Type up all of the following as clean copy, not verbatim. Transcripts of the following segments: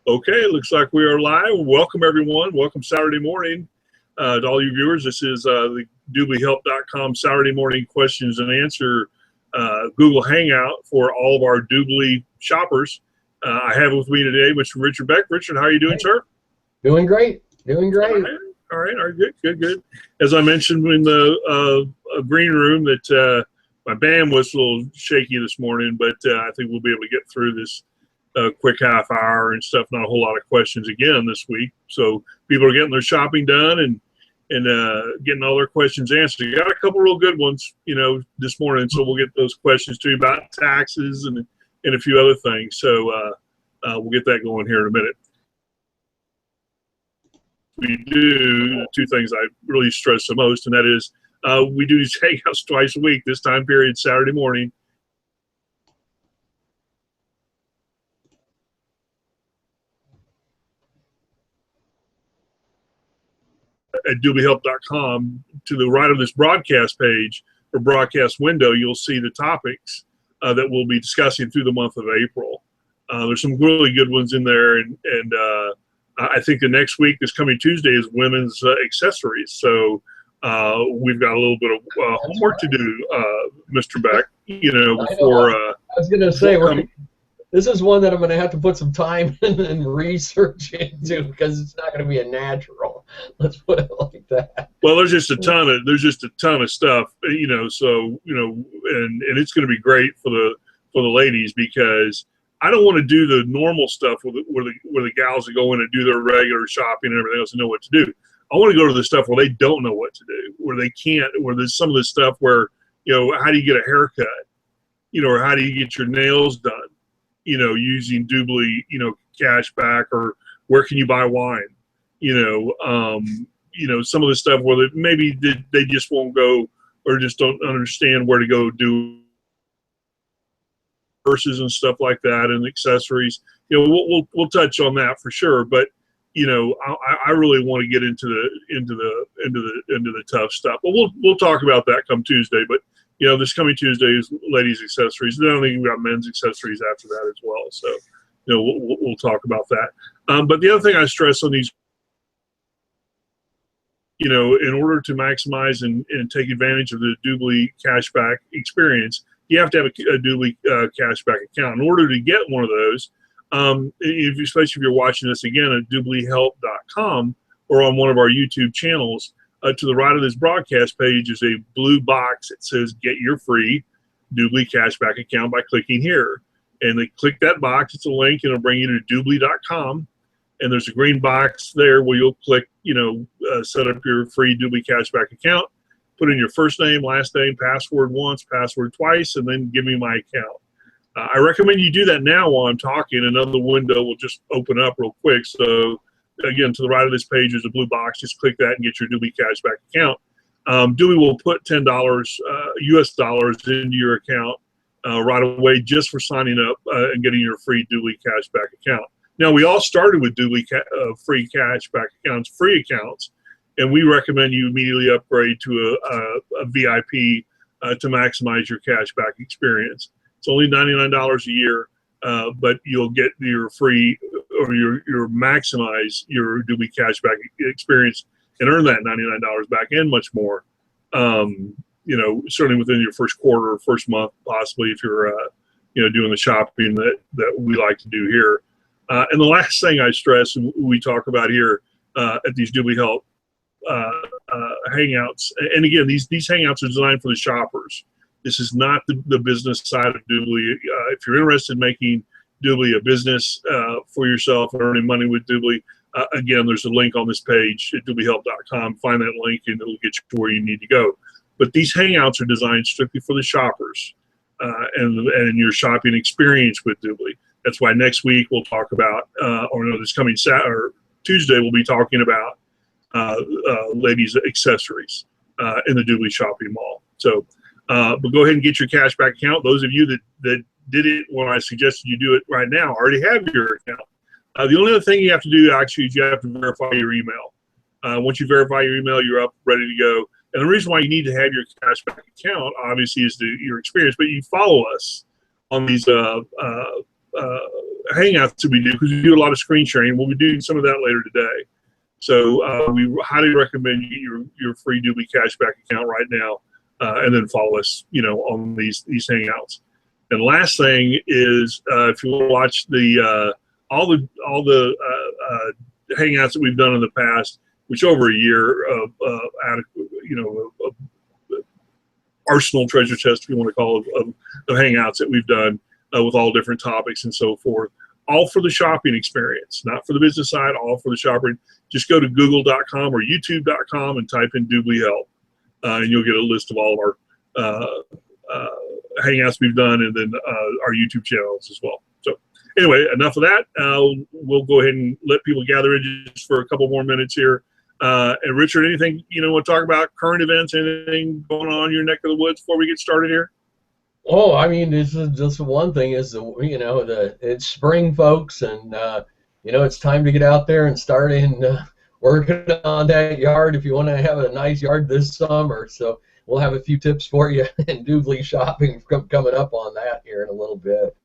Okay, looks like we are live. Welcome, everyone. Welcome Saturday morning to all you viewers. This is the DubLiHelp.com Saturday morning questions and answer Google Hangout for all of our DubLi shoppers. I have with me today Mr. Richard Beck. Richard, how are you doing, sir? Doing great. Doing great. All right. Good. As I mentioned in the green room that my band was a little shaky this morning, but I think we'll be able to get through this quick half hour and stuff. Not a whole lot of questions again this week. So people are getting their shopping done and getting all their questions answered. You got a couple real good ones, this morning. So we'll get those questions to you about taxes and a few other things. So we'll get that going here in a minute. We do two things I really stress the most, and that is we do these hangouts twice a week, this time period, Saturday morning. At DubLiHelp.com, to the right of this broadcast page or broadcast window, you'll see the topics that we'll be discussing through the month of April. There's some really good ones in there, and I think the next week, this coming Tuesday, is women's accessories. So we've got a little bit of homework to do, Mr. Beck. Before I was going to say, this is one that I'm going to have to put some time and research into because it's not going to be a natural. Let's put it like that. Well, there's just a ton of stuff, So and it's going to be great for the ladies, because I don't want to do the normal stuff where the gals that go in and do their regular shopping and everything else and know what to do. I want to go to the stuff where they don't know what to do, where they can't, where there's some of the stuff where, how do you get a haircut, or how do you get your nails done, using DubLi, cashback, or where can you buy wine, some of the stuff where maybe they just won't go or just don't understand where to go do purses and stuff like that, and accessories. We'll touch on that for sure, but I really want to get into the tough stuff. But we'll talk about that come Tuesday. But this coming Tuesday is ladies' accessories. Then I think we've got men's accessories after that as well. So we'll talk about that. But the other thing I stress on these, in order to maximize and take advantage of the DubLi cashback experience, you have to have a DubLi cashback account. In order to get one of those, especially if you're watching this again at DubLiHelp.com or on one of our YouTube channels, to the right of this broadcast page is a blue box that says "Get your free DubLi cashback account" by clicking here. And they click that box. It's a link, and it'll bring you to DubLi.com. And there's a green box there where you'll click, set up your free DubLi cashback account. Put in your first name, last name, password once, password twice, and then give me my account. I recommend you do that now while I'm talking. Another window will just open up real quick. So, again, to the right of this page is a blue box. Just click that and get your DubLi cashback account. DubLi will put $10 US dollars into your account right away just for signing up and getting your free DubLi cashback account. Now, we all started with DubLi free cashback accounts, free accounts. And we recommend you immediately upgrade to a VIP to maximize your cashback experience. It's only $99 a year, but you'll get your free or your maximize your DubLi cashback experience and earn that $99 back and much more. Certainly within your first quarter or first month, possibly, if you're doing the shopping that we like to do here. And the last thing I stress, and we talk about here at these DubLi Help hangouts, and again, these hangouts are designed for the shoppers. This is not the business side of DubLi. If you're interested in making DubLi a business for yourself and earning money with DubLi, again, there's a link on this page at DubLiHelp.com. Find that link and it'll get you to where you need to go. But these hangouts are designed strictly for the shoppers and your shopping experience with DubLi. That's why next week we'll talk about, this coming Tuesday, we'll be talking about ladies' accessories in the DubLi shopping mall. So, but go ahead and get your cashback account. Those of you that did it when I suggested you do it right now already have your account. The only other thing you have to do actually is you have to verify your email. Once you verify your email, you're up, ready to go. And the reason why you need to have your cashback account, obviously, is your experience. But you follow us on these hangouts that we do, because we do a lot of screen sharing. We'll be doing some of that later today. So we highly recommend you get your free DubLi cashback account right now, and then follow us, on these hangouts. And last thing is, if you want to watch the all the hangouts that we've done in the past, which over a year of arsenal treasure chest, if you want to call it, of hangouts that we've done with all different topics and so forth, all for the shopping experience, not for the business side, all for the shopping. Just go to google.com or youtube.com and type in DubLiHelp, and you'll get a list of all of our hangouts we've done, and then our YouTube channels as well. So anyway, enough of that. We'll go ahead and let people gather in just for a couple more minutes here. And Richard, anything want to talk about, current events, anything going on in your neck of the woods before we get started here? Oh, I mean, this is just one thing is, it's spring, folks, and, it's time to get out there and start working on that yard if you want to have a nice yard this summer. So we'll have a few tips for you in DubLi shopping coming up on that here in a little bit.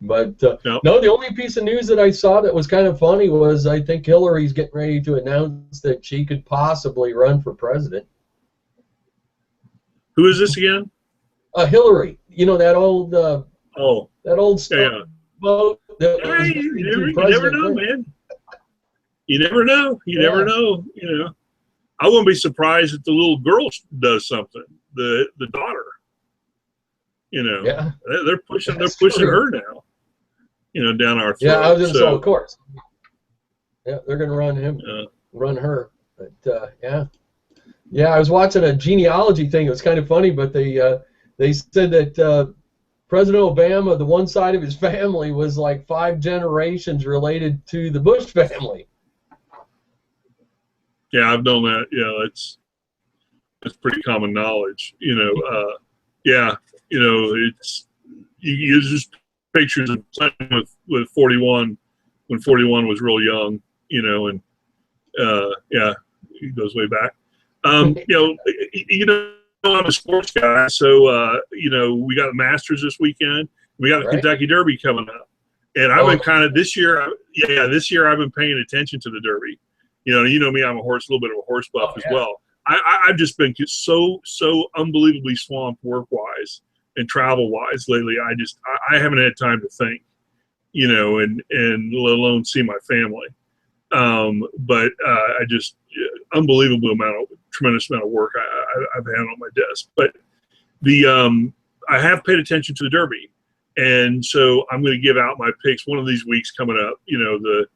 But no, the only piece of news that I saw that was kind of funny was I think Hillary's getting ready to announce that she could possibly run for president. Who is this again? Hillary. That old yeah. vote. You never know, man. You never know. You never know. I wouldn't be surprised if the little girl does something. The daughter. Yeah. They're pushing her now. Down our throat. Yeah, I was so of course. Yeah, they're gonna run her. But yeah. I was watching a genealogy thing. It was kind of funny, but they said that President Obama, the one side of his family was like 5 generations related to the Bush family. Yeah, I've known that. Yeah, that's pretty common knowledge. It's you just pictures of playing with 41 when 41 was real young, and it goes way back. I'm a sports guy, so we got the Masters this weekend. We got the Kentucky Derby coming up, and I've been kind of this year I've been paying attention to the Derby. You know me, I'm a little bit of a horse buff as well. I've just been so unbelievably swamped work-wise and travel-wise lately. I haven't had time to think, and let alone see my family. But I just tremendous amount of work I've had on my desk. But I have paid attention to the Derby, and so I'm going to give out my picks one of these weeks coming up. We're going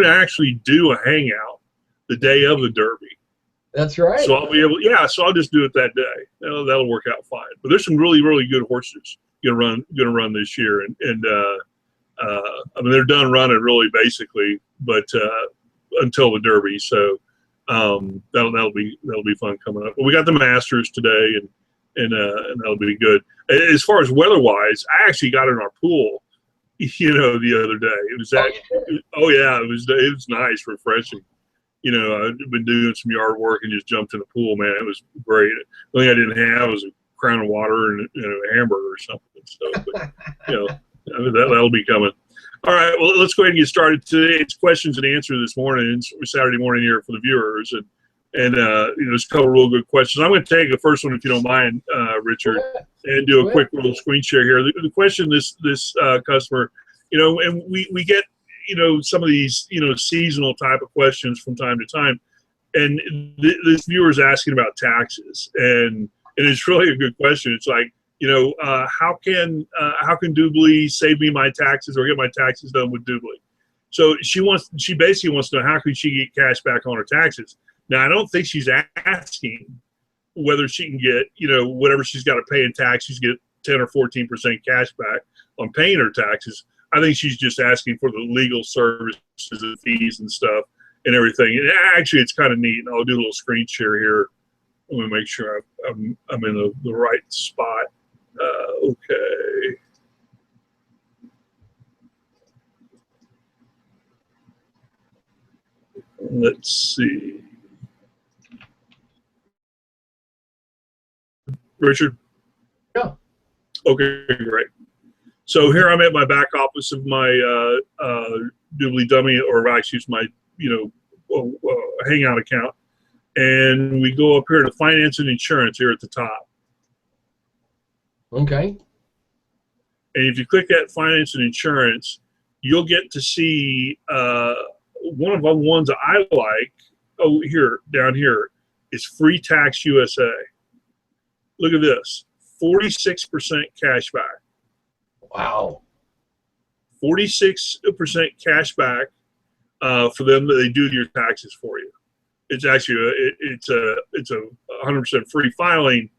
to actually do a hangout the day of the Derby. That's right. So I'll be able, so I'll just do it that day. That'll work out fine. But there's some really, really good horses going to run this year, and I mean they're done running really basically, but until the Derby. So that'll be fun coming up. But we got the Masters today, and that'll be good. As far as weather-wise, I actually got in our pool, the other day. It was it was nice, refreshing. I've been doing some yard work and just jumped in the pool, man. It was great. The only thing I didn't have was a crown of water and a hamburger or something. So, but, that'll be coming. All right, well, let's go ahead and get started today. It's questions and answers this morning. It's Saturday morning here for the viewers, and there's a couple real good questions. I'm going to take the first one if you don't mind, Richard, and do a quick little screen share here. The question this customer, and we get some of these seasonal type of questions from time to time, and this viewer is asking about taxes, and it's really a good question. It's like, how can DubLi save me my taxes or get my taxes done with DubLi? So she basically wants to know, how can she get cash back on her taxes? Now, I don't think she's asking whether she can get whatever she's got to pay in taxes, get 10 or 14% cash back on paying her taxes. I think she's just asking for the legal services and fees and stuff and everything. And actually, it's kind of neat. And I'll do a little screen share here. Let me make sure I'm in the right spot. Okay. Let's see. Richard? Yeah. Okay, great. So here I'm at my back office of my DubLi dummy, or actually it's my Hangout account, and we go up here to finance and insurance here at the top. Okay. And if you click that finance and insurance, you'll get to see one of the ones that I like. Oh, here, down here, is Free Tax USA. Look at this, 46% cash back. Wow. 46% cash back for them that they do your taxes for you. It's actually it's a 100% free filing,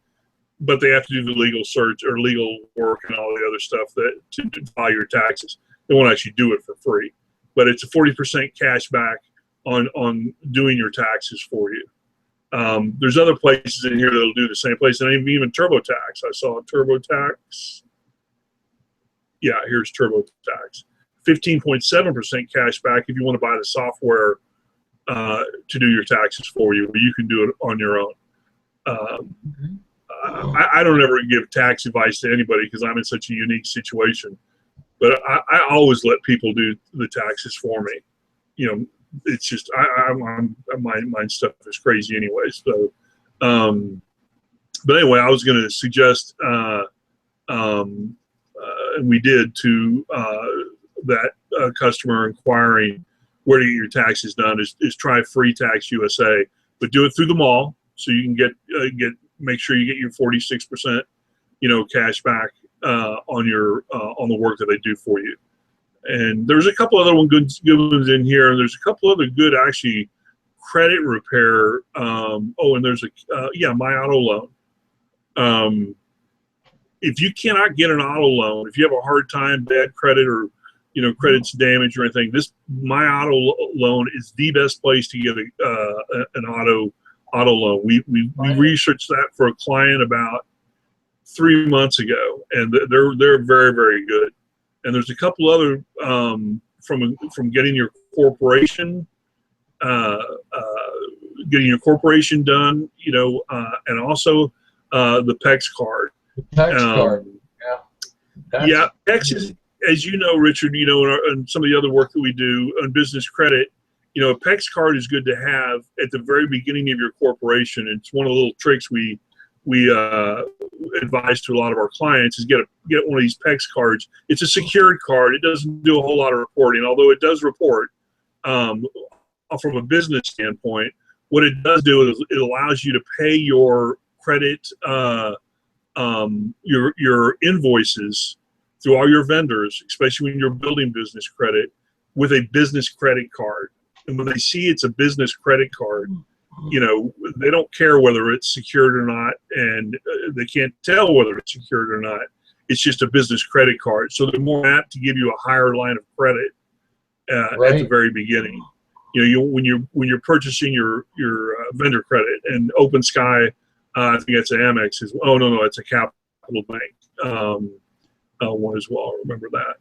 but they have to do the legal search or legal work and all the other stuff that to file your taxes. They won't actually do it for free, but it's a 40% cash back on doing your taxes for you. There's other places in here that'll do the same place, and even TurboTax. I saw TurboTax. Yeah, here's TurboTax. 15.7% cash back if you want to buy the software to do your taxes for you, where you can do it on your own. I don't ever give tax advice to anybody because I'm in such a unique situation. But I always let people do the taxes for me. You know, it's just my stuff is crazy anyway. So, but anyway, I was going to suggest, and we did to that customer inquiring where to get your taxes done is try Free Tax USA, but do it through the mall so you can make sure you get your 46% cash back on the work that they do for you. And there's a couple other good ones in here. There's a couple other good actually credit repair. And there's My Auto Loan. If you cannot get an auto loan, if you have a hard time, bad credit, or credit's damaged or anything, this My Auto Loan is the best place to get an auto loan. We researched that for a client about 3 months ago, and they're very, very good. And there's a couple other from getting your corporation done, and also the PEX card. PEX card. Yeah, PEX is, as you know, Richard, and some of the other work that we do on business credit, a PEX card is good to have at the very beginning of your corporation. It's one of the little tricks we advise to a lot of our clients is get one of these PEX cards. It's a secured card. It doesn't do a whole lot of reporting, although it does report from a business standpoint. What it does do is it allows you to pay your credit, your invoices through all your vendors, especially when you're building business credit, with a business credit card. And when they see it's a business credit card, they don't care whether it's secured or not, and they can't tell whether it's secured or not. It's just a business credit card. So they're more apt to give you a higher line of credit at the very beginning. When you're purchasing your vendor credit, and Open Sky, I think that's an Amex. It's a Capital Bank one as well. Remember that.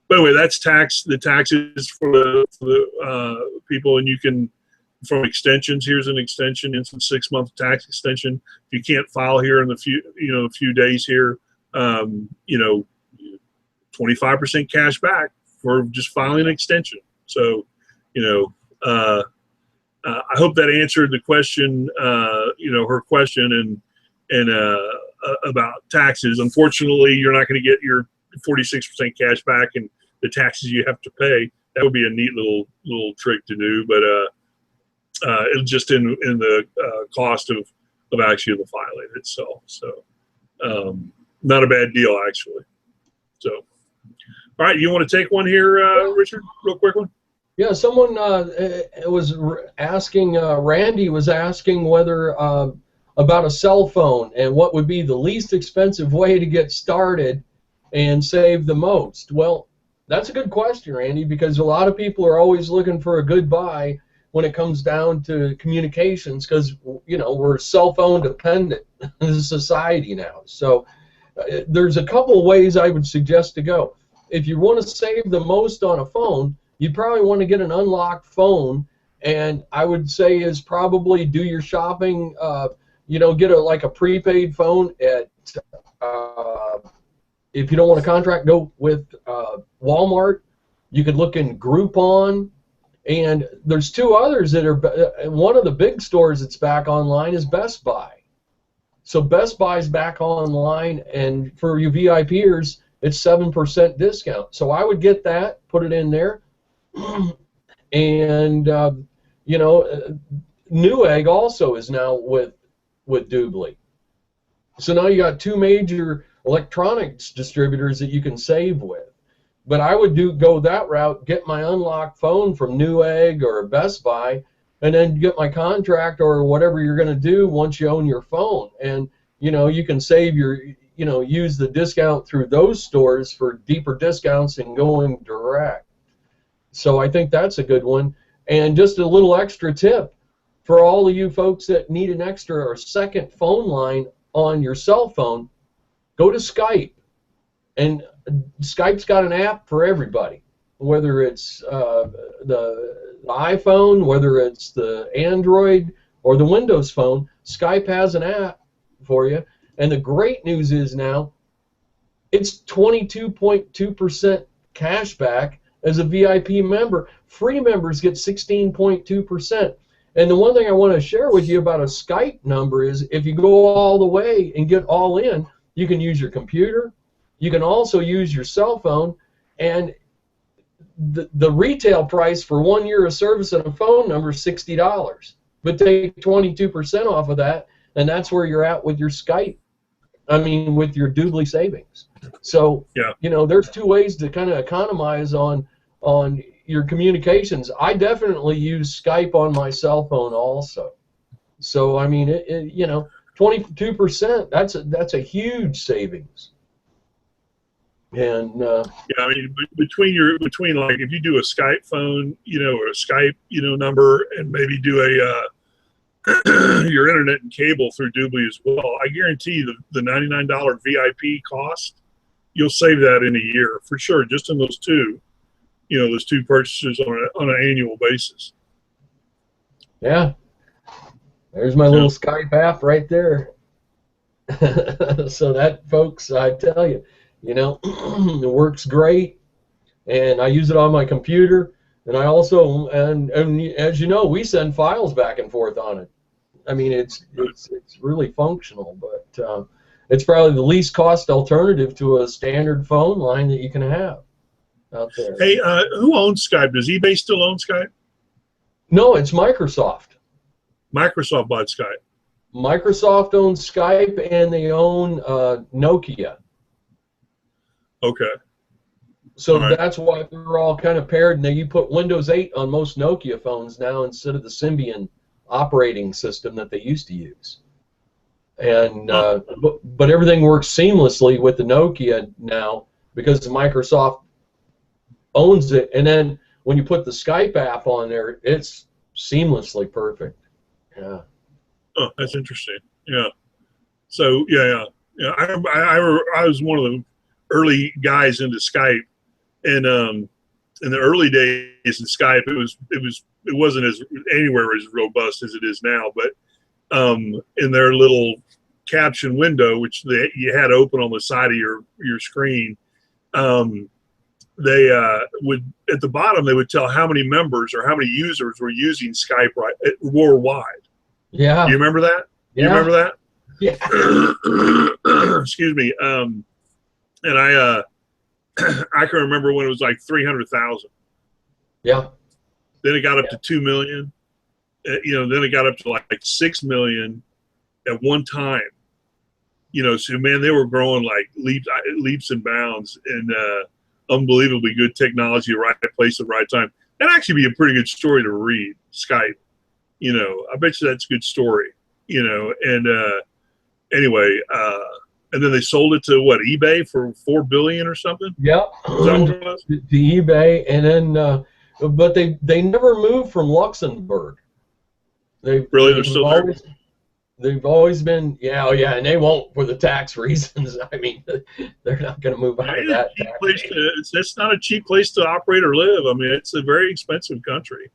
By the way, that's the taxes for the people, and you can, from extensions. Here's an extension. It's a 6-month tax extension. If you can't file here in a few days here, 25% cash back for just filing an extension. So, I hope that answered the question. Her question and about taxes. Unfortunately, you're not going to get your 46% cash back and the taxes you have to pay. That would be a neat little trick to do, but it's just in the cost of actually the filing itself. So not a bad deal, actually. So, all right, you want to take one here, Richard? Real quick one. Yeah, someone was asking. Randy was asking whether about a cell phone and what would be the least expensive way to get started and save the most. Well, that's a good question, Randy, because a lot of people are always looking for a good buy when it comes down to communications, because we're cell phone dependent as a society now. So there's a couple of ways I would suggest to go. If you want to save the most on a phone, you probably want to get an unlocked phone, and I would say is probably do your shopping. Get a prepaid phone at if you don't want a contract, go with Walmart. You could look in Groupon, and there's two others that are. One of the big stores that's back online is Best Buy. So Best Buy's back online, and for you VIPers, it's 7% discount. So I would get that, put it in there, and you know, Newegg also is now with DubLi. So now you got two major electronics distributors that you can save with. But I would go that route, get my unlocked phone from Newegg or Best Buy, and then get my contract or whatever you're going to do once you own your phone. And, you know, you can save your, you know, use the discount through those stores for deeper discounts and going direct. So I think that's a good one. And just a little extra tip for all of you folks that need an extra or second phone line on your cell phone, go to Skype. And Skype's got an app for everybody, whether it's the iPhone, whether it's the Android or the Windows phone. Skype has an app for you. And the great news is now it's 22.2% cash back as a VIP member. Free members get 16.2%. And the one thing I want to share with you about a Skype number is if you go all the way and get all in, you can use your computer. You can also use your cell phone, and the retail price for 1 year of service and a phone number is $60. But take 22% off of that, and that's where you're at with your Skype. I mean, with your DubLi savings. So, yeah, you know, there's two ways to kind of economize on your communications. I definitely use Skype on my cell phone also. So, I mean, you know, 22%. That's a huge savings. And yeah, I mean, between like if you do a Skype phone, you know, or a Skype, you know, number, and maybe do a your internet and cable through DubLi as well, I guarantee you the $99 VIP cost, you'll save that in a year for sure, just in those two, you know, those two purchases on an annual basis. Yeah, there's my little Skype app right there. So that, folks, I tell you. You know, it works great, and I use it on my computer, and I also, and as you know, we send files back and forth on it. I mean, it's really functional, but it's probably the least cost alternative to a standard phone line that you can have out there. Hey, who owns Skype? Does eBay still own Skype? No, it's Microsoft. Microsoft bought Skype. Microsoft owns Skype, and they own Nokia. Okay. So that's why they're all kind of paired. Now you put Windows 8 on most Nokia phones now instead of the Symbian operating system that they used to use. And but everything works seamlessly with the Nokia now because Microsoft owns it. And then when you put the Skype app on there, it's seamlessly perfect. Yeah. Oh, that's interesting. Yeah. So yeah. I was one of the early guys into Skype, and in the early days in Skype, it wasn't anywhere as robust as it is now. But in their little caption window, which you had open on the side of your screen, they would at the bottom they would tell how many members or how many users were using Skype worldwide. Yeah, do you remember that? Yeah. You remember that? Yeah. Excuse me. And I can remember when it was like 300,000. Yeah. Then it got up to 2 million. You know, then it got up to like 6 million at one time. You know, so man, they were growing like leaps and bounds, and unbelievably good technology, right place at the right time. That'd actually be a pretty good story to read. Skype. You know, I bet you that's a good story. You know, and anyway. And then they sold it to what, eBay for $4 billion or something? Yep. Is that what it was? To eBay, and then but they never moved from Luxembourg. They're still there. They've always been, and they won't for the tax reasons. I mean, they're not going to move out of that. It's not a cheap place to operate or live. I mean, it's a very expensive country.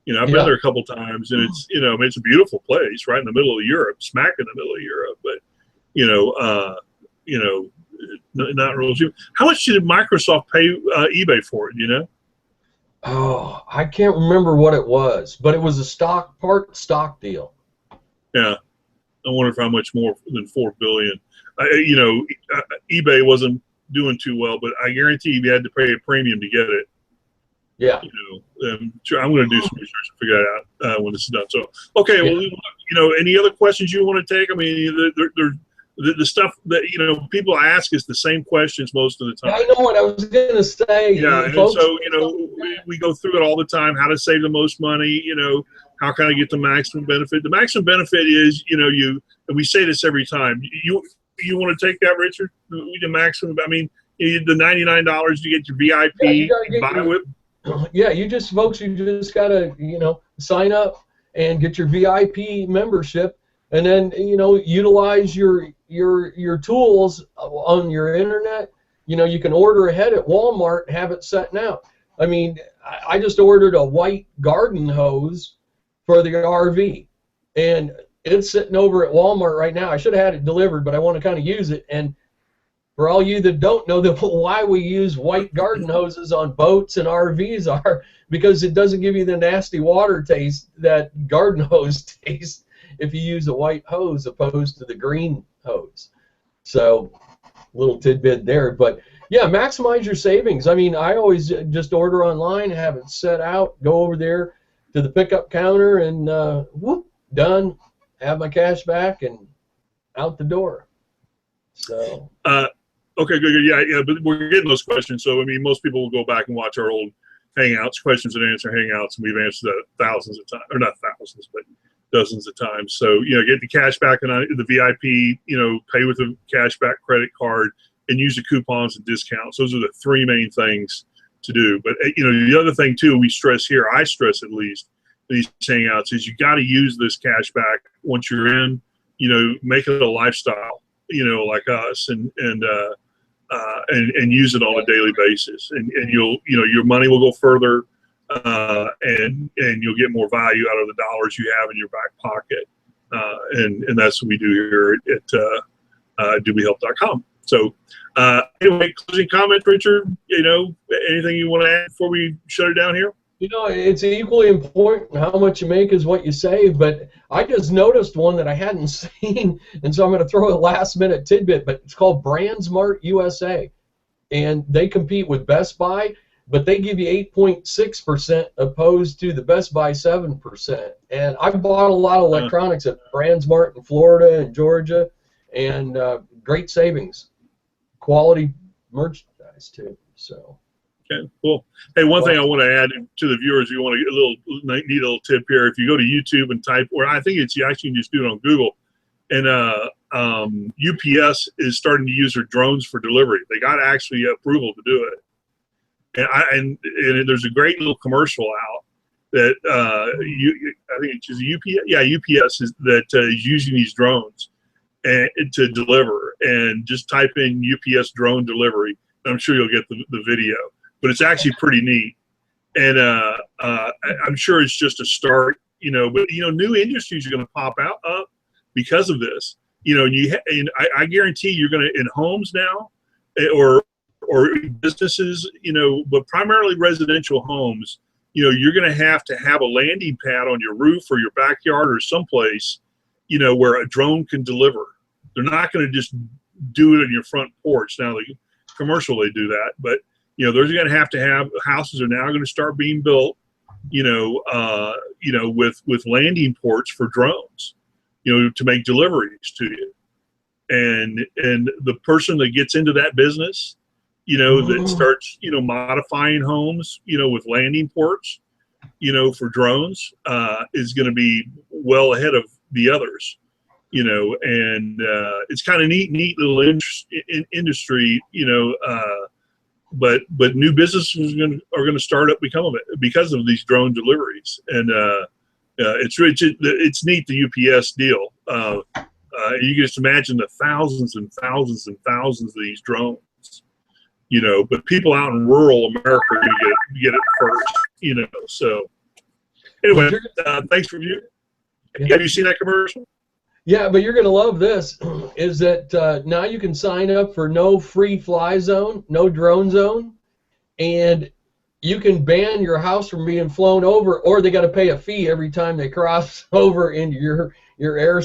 You know, I've been there a couple times, and it's, you know, I mean, it's a beautiful place, right in the middle of Europe, smack in the middle of Europe, but. You know, not real cheap. How much did Microsoft pay eBay for it? Do you know? Oh, I can't remember what it was, but it was a stock deal. Yeah, I wonder if how much more than $4 billion. You know, eBay wasn't doing too well, but I guarantee you had to pay a premium to get it. Yeah. You know, I'm going to do some research and figure that out when this is done. So, okay, well, you know, any other questions you want to take? I mean, the stuff that, you know, people ask is the same questions most of the time. I know what I was going to say. Yeah, and folks, so, you know, we go through it all the time, how to save the most money, you know, how can I get the maximum benefit? The maximum benefit is, you know, and we say this every time, you want to take that, Richard? The maximum, I mean, the $99, you get your VIP, you buy with. Yeah, folks, you just got to, you know, sign up and get your VIP membership, and then, you know, utilize your tools on your internet. You know, you can order ahead at Walmart, have it set now. I mean, I just ordered a white garden hose for the RV, and it's sitting over at Walmart right now. I should have had it delivered, but I want to kind of use it. And for all you that don't know why we use white garden hoses on boats and RVs are because it doesn't give you the nasty water taste that garden hose tastes if you use a white hose opposed to the green hose. So, little tidbit there. But yeah, maximize your savings. I mean, I always just order online, have it set out, go over there to the pickup counter, and whoop, done. Have my cash back and out the door. So. Okay, good. Yeah, but we're getting those questions. So, I mean, most people will go back and watch our old Hangouts, questions and answer Hangouts, and we've answered that thousands of times, or not thousands, but dozens of times. So, you know, get the cash back and the VIP, you know, pay with a cashback credit card, and use the coupons and discounts. Those are the three main things to do. But, you know, the other thing, too, we stress here, I stress at least, these Hangouts, is you got to use this cash back once you're in, you know, make it a lifestyle, you know, like us, and use it on a daily basis, and you'll, you know, your money will go further, and you'll get more value out of the dollars you have in your back pocket, and that's what we do here at DubLiHelp.com. So anyway, closing comment, Richard. You know, anything you want to add before we shut it down here? You know, it's equally important. How much you make is what you save. But I just noticed one that I hadn't seen, and so I'm going to throw a last-minute tidbit. But it's called BrandSmart USA, and they compete with Best Buy, but they give you 8.6% opposed to the Best Buy 7%. And I've bought a lot of electronics at BrandSmart in Florida and Georgia, and great savings, quality merchandise too. So. Okay, cool. Hey, one thing I want to add to the viewers, you want to get a little neat little tip here. If you go to YouTube and type, or I think it's you actually can just do it on Google, and UPS is starting to use their drones for delivery. They got actually approval to do it, and there's a great little commercial out that I think it's just UPS. Yeah, UPS is using these drones and to deliver. And just type in UPS drone delivery. I'm sure you'll get the video. But it's actually pretty neat, and I'm sure it's just a start, you know. But you know, new industries are going to pop up because of this, you know. And I guarantee you're going to in homes now, or businesses, you know, but primarily residential homes. You know, you're going to have a landing pad on your roof or your backyard or someplace, you know, where a drone can deliver. They're not going to just do it on your front porch. Now, the commercial they do that, but you know, they're going to have houses are now going to start being built, you know, with landing ports for drones, you know, to make deliveries to you, and the person that gets into that business, you know, that starts, you know, modifying homes, you know, with landing ports, you know, for drones, is going to be well ahead of the others, you know, and it's kind of neat little industry, you know. But new businesses are going to start up because of these drone deliveries, and it's neat, the UPS deal. You can just imagine the thousands and thousands and thousands of these drones, you know. But people out in rural America are going to get it first, you know. So anyway, thanks for viewing. Have you seen that commercial? Yeah, but you're going to love this, is that now you can sign up for no free fly zone, no drone zone, and you can ban your house from being flown over, or they got to pay a fee every time they cross over into your your air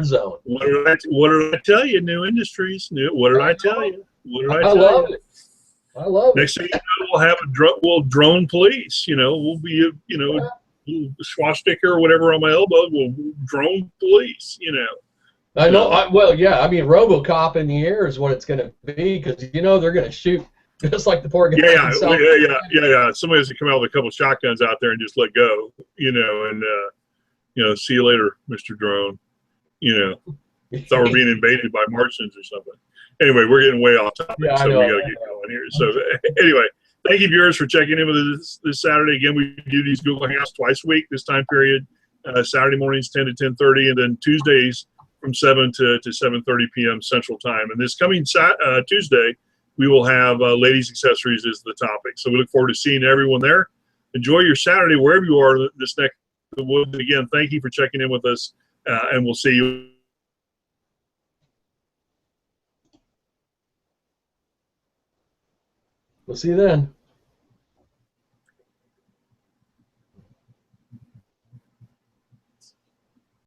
zone. What did I tell you? New industries. What did I tell you? What did I I tell love you? it. I love Next it. thing you know, we'll have drone police. We'll be little swastika or whatever on my elbow. We'll drone police. I know. So Well, yeah. I mean, RoboCop in the air is what it's going to be, because they're going to shoot just like the poor guy yeah, in yeah, South. yeah. Somebody has to come out with a couple shotguns out there and just let go. And see you later, Mr. Drone. Thought we're being invaded by Martians or something. Anyway, we're getting way off topic, Yeah, I so know. we got to get going here. So anyway, thank you, viewers, for checking in with us this Saturday. Again, we do these Google Hangouts twice a week, this time period. Saturday mornings 10 to 10:30, and then Tuesdays from 7 to 7:30 p.m. Central Time. And this coming Tuesday, we will have ladies' accessories as the topic. So we look forward to seeing everyone there. Enjoy your Saturday wherever you are this next week. Again, thank you for checking in with us, and we'll see you. We'll see you then.